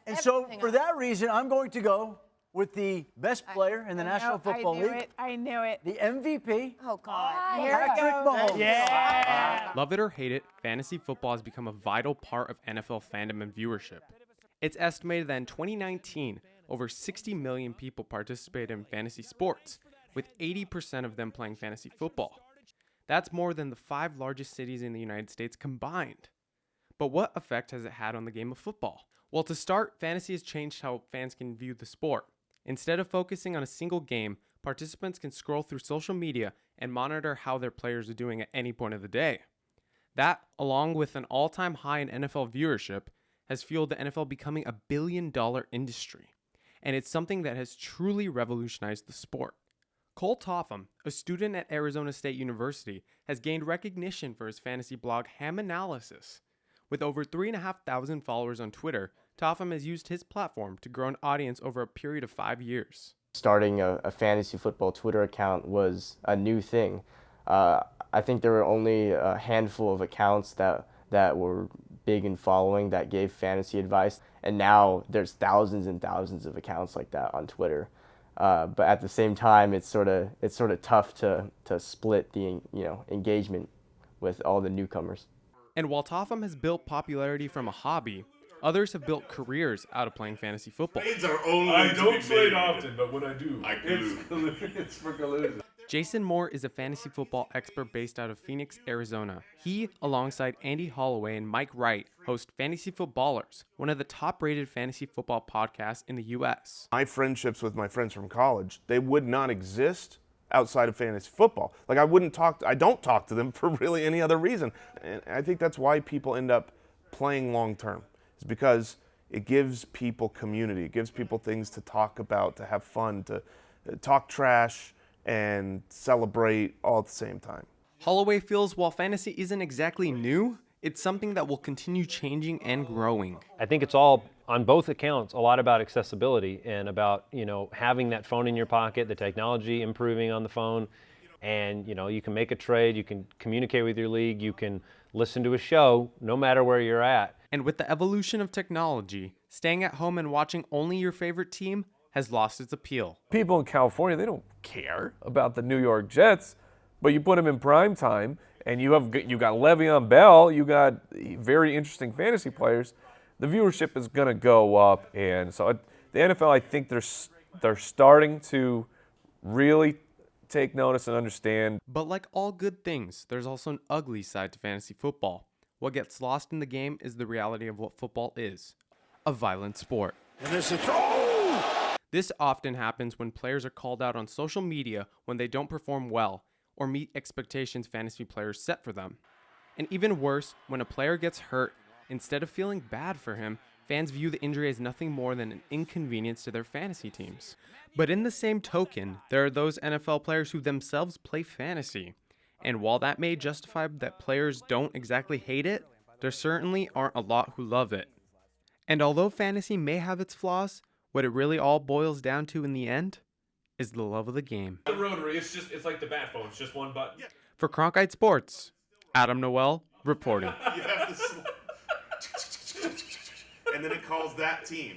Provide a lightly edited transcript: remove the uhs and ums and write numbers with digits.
And so Everything for else. that reason, I'm going to go with the best player in the National Football League. I knew it. The MVP. Oh, God. Here Patrick Mahomes. Yeah. Love it or hate it, fantasy football has become a vital part of NFL fandom and viewership. It's estimated that in 2019, over 60 million people participated in fantasy sports, with 80% of them playing fantasy football. That's more than the 5 largest cities in the United States combined. But what effect has it had on the game of football? Well, to start, fantasy has changed how fans can view the sport. Instead of focusing on a single game, participants can scroll through social media and monitor how their players are doing at any point of the day. That, along with an all-time high in NFL viewership, has fueled the NFL becoming a billion-dollar industry. And it's something that has truly revolutionized the sport. Cole Topham, a student at Arizona State University, has gained recognition for his fantasy blog Ham Analysis. With over 3,500 followers on Twitter, Topham has used his platform to grow an audience over a period of 5 years. Starting a fantasy football Twitter account was a new thing. I think there were only a handful of accounts that were big in following that gave fantasy advice, and now there's thousands and thousands of accounts like that on Twitter. But at the same time, it's sort of tough to split the engagement with all the newcomers. And while Topham has built popularity from a hobby, others have built careers out of playing fantasy football. I don't trade often, but when I do, it's for Galooza. Jason Moore is a fantasy football expert based out of Phoenix, Arizona. He, alongside Andy Holloway and Mike Wright, host Fantasy Footballers, one of the top-rated fantasy football podcasts in the U.S. My friendships with my friends from college, they would not exist outside of fantasy football. Like I don't talk to them for really any other reason. And I think that's why people end up playing long-term. It's because it gives people community. It gives people things to talk about, to have fun, to talk trash, and celebrate all at the same time. Holloway feels while fantasy isn't exactly new, it's something that will continue changing and growing. I think it's all, on both accounts, a lot about accessibility and about, having that phone in your pocket, the technology improving on the phone, and, you can make a trade, you can communicate with your league, you can listen to a show, no matter where you're at. And with the evolution of technology, staying at home and watching only your favorite team has lost its appeal. People in California, they don't care about the New York Jets, but you put them in prime time, and you got Le'Veon Bell, you got very interesting fantasy players. The viewership is going to go up, and so the NFL, I think they're starting to really take notice and understand. But like all good things, there's also an ugly side to fantasy football. What gets lost in the game is the reality of what football is, a violent sport. and there's a throw. This often happens when players are called out on social media when they don't perform well or meet expectations fantasy players set for them. And even worse, when a player gets hurt, instead of feeling bad for him, fans view the injury as nothing more than an inconvenience to their fantasy teams. But in the same token, there are those NFL players who themselves play fantasy. And while that may justify that players don't exactly hate it, there certainly aren't a lot who love it. And although fantasy may have its flaws, what it really all boils down to in the end is the love of the game. The rotary, it's like the bat phone. It's just one button. For Cronkite Sports, Adam Noel reporting. You have to and then it calls that team.